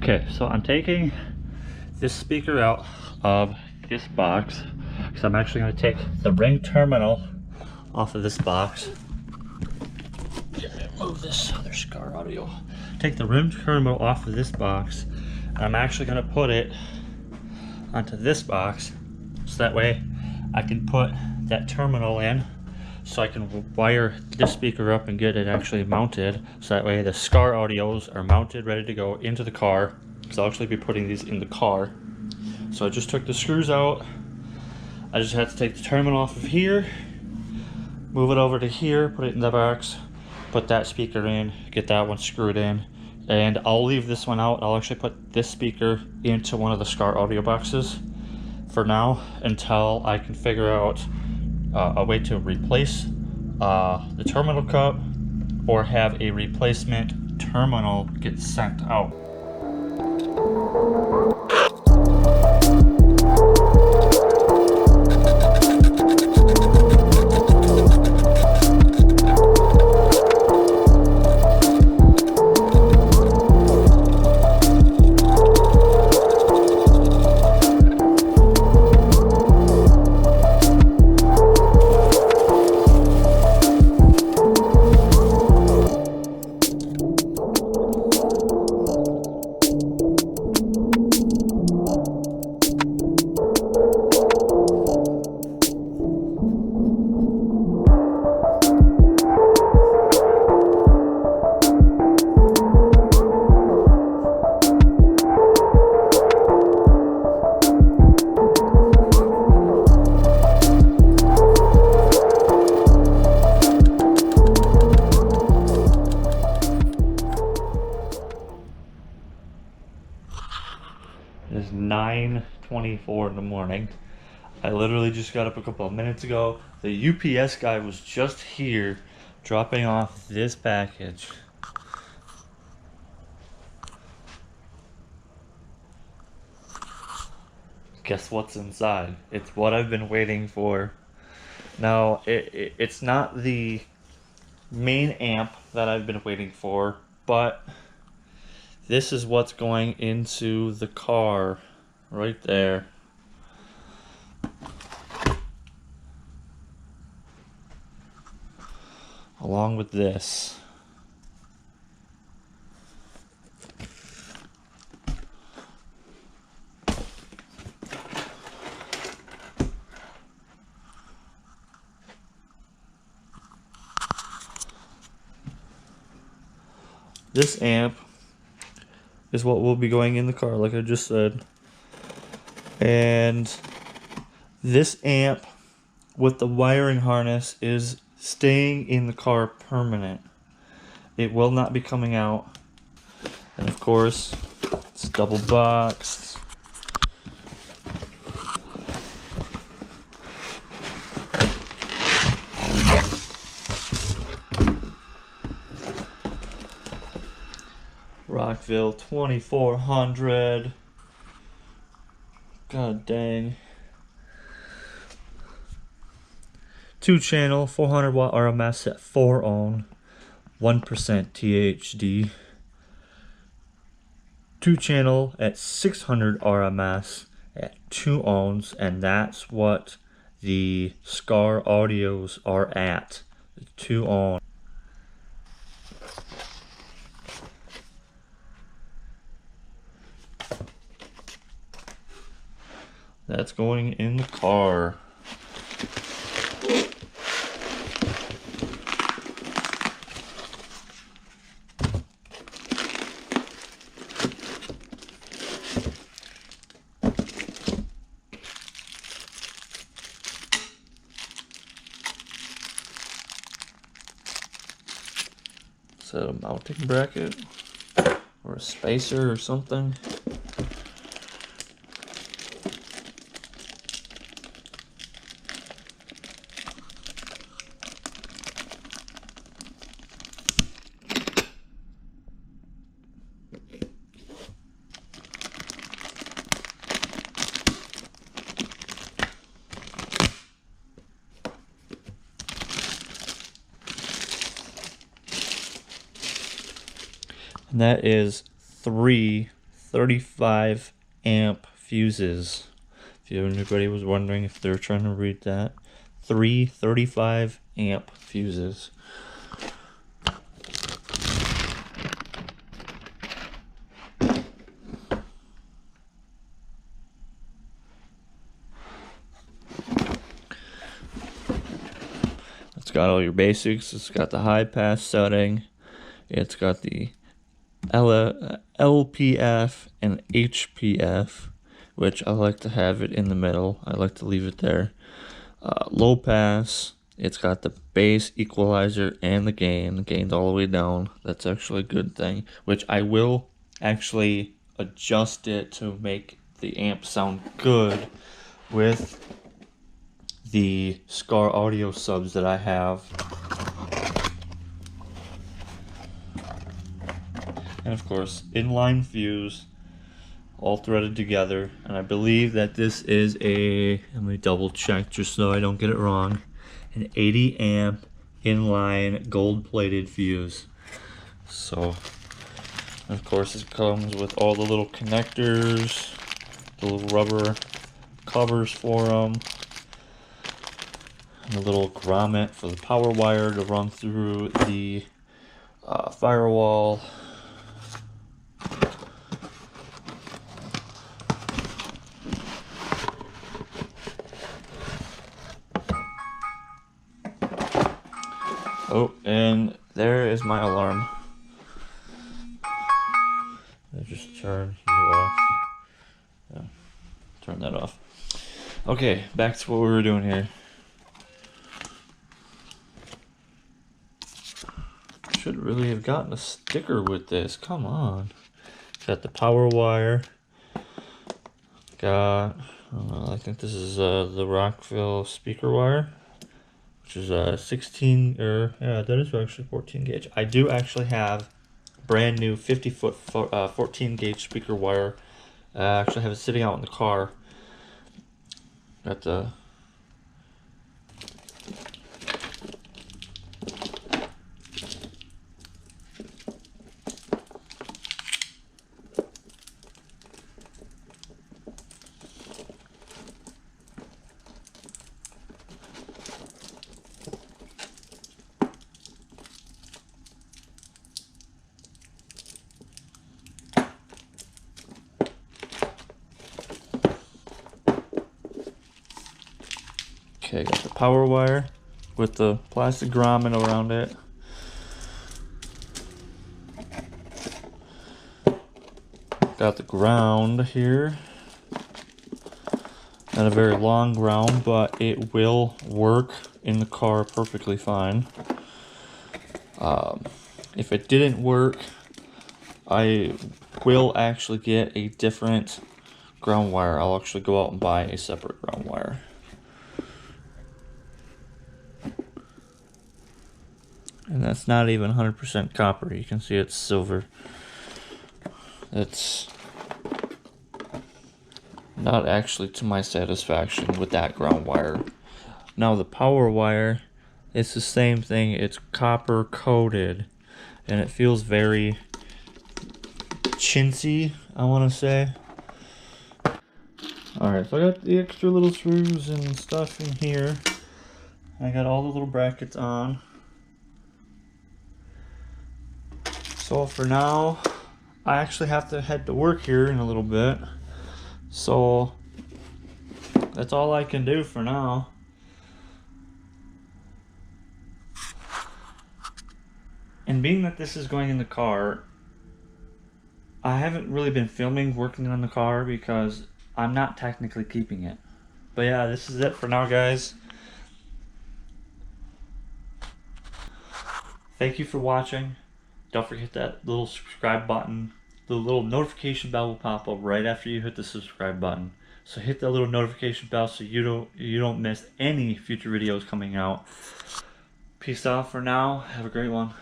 Okay, so I'm taking this speaker out of this box because I'm actually going to take the ring terminal off of this box. Move this other Scar audio. Take the ring terminal off of this box, and I'm actually going to put it onto this box so that way I can put that terminal in, so I can wire this speaker up and get it actually mounted, so that way the Scar audios are mounted, ready to go into the car, because I'll actually be putting these in the car. So I just took the screws out. I just had to take the terminal off of here, move it over to here, put it in the box, put that speaker in, get that one screwed in, and I'll leave this one out. I'll actually put this speaker into one of the Scar audio boxes for now until I can figure out a way to replace the terminal cup or have a replacement terminal get sent out. It is 9:24 in the morning. I literally just got up a couple of minutes ago. The UPS guy was just here dropping off this package. Guess what's inside? It's what I've been waiting for. Now, it's not the main amp that I've been waiting for, but this is what's going into the car right there. Along with this. This amp is what will be going in the car, like I just said. And this amp with the wiring harness is staying in the car permanent. It will not be coming out. And of course, it's double boxed. Rockville 2400. God dang. 2-channel, 400 watt RMS at 4 ohm, 1% THD. 2-channel at 600 RMS at 2 ohms, and that's what the Scar audios are at, 2 ohms. That's going in the car. Is that a mounting bracket or a spacer or something? And that is 3 35 amp fuses. If anybody was wondering if they're trying to read that, 35 amp fuses. It's got all your basics. It's got the high pass setting. It's got the LPF and HPF, which I like to have it in the middle. I like to leave it there. Low pass. It's got the bass equalizer and the gain. The gain's all the way down. That's actually a good thing, which I will actually adjust it to make the amp sound good with the Scar audio subs that I have. And of course, inline fuse, all threaded together. And I believe that this is let me double check just so I don't get it wrong, an 80 amp inline gold plated fuse. So, of course, it comes with all the little connectors, the little rubber covers for them, and a little grommet for the power wire to run through the firewall. Oh, and there is my alarm. I just turn you off. Yeah, turn that off. Okay, back to what we were doing here. Should really have gotten a sticker with this. Come on. Got the power wire. Got, I think this is the Rockville speaker wire, which is 16, or yeah, that is actually 14 gauge. I do actually have brand new 50-foot 14 gauge speaker wire. I actually have it sitting out in the car. Got the Okay, got the power wire with the plastic grommet around it. Got the ground here. Not a very long ground, but it will work in the car perfectly fine. If it didn't work, I will actually get a different ground wire. I'll actually go out and buy a separate ground wire. And that's not even 100% copper. You can see it's silver. It's not actually to my satisfaction with that ground wire. Now the power wire, it's the same thing. It's copper coated, and it feels very chintzy, I want to say. Alright, so I got the extra little screws and stuff in here. I got all the little brackets on. So for now, I actually have to head to work here in a little bit. So that's all I can do for now. And being that this is going in the car, I haven't really been filming working on the car because I'm not technically keeping it. But yeah, this is it for now, guys. Thank you for watching. Don't forget that little subscribe button. The little notification bell will pop up right after you hit the subscribe button. So hit that little notification bell so you don't miss any future videos coming out. Peace out for now. Have a great one.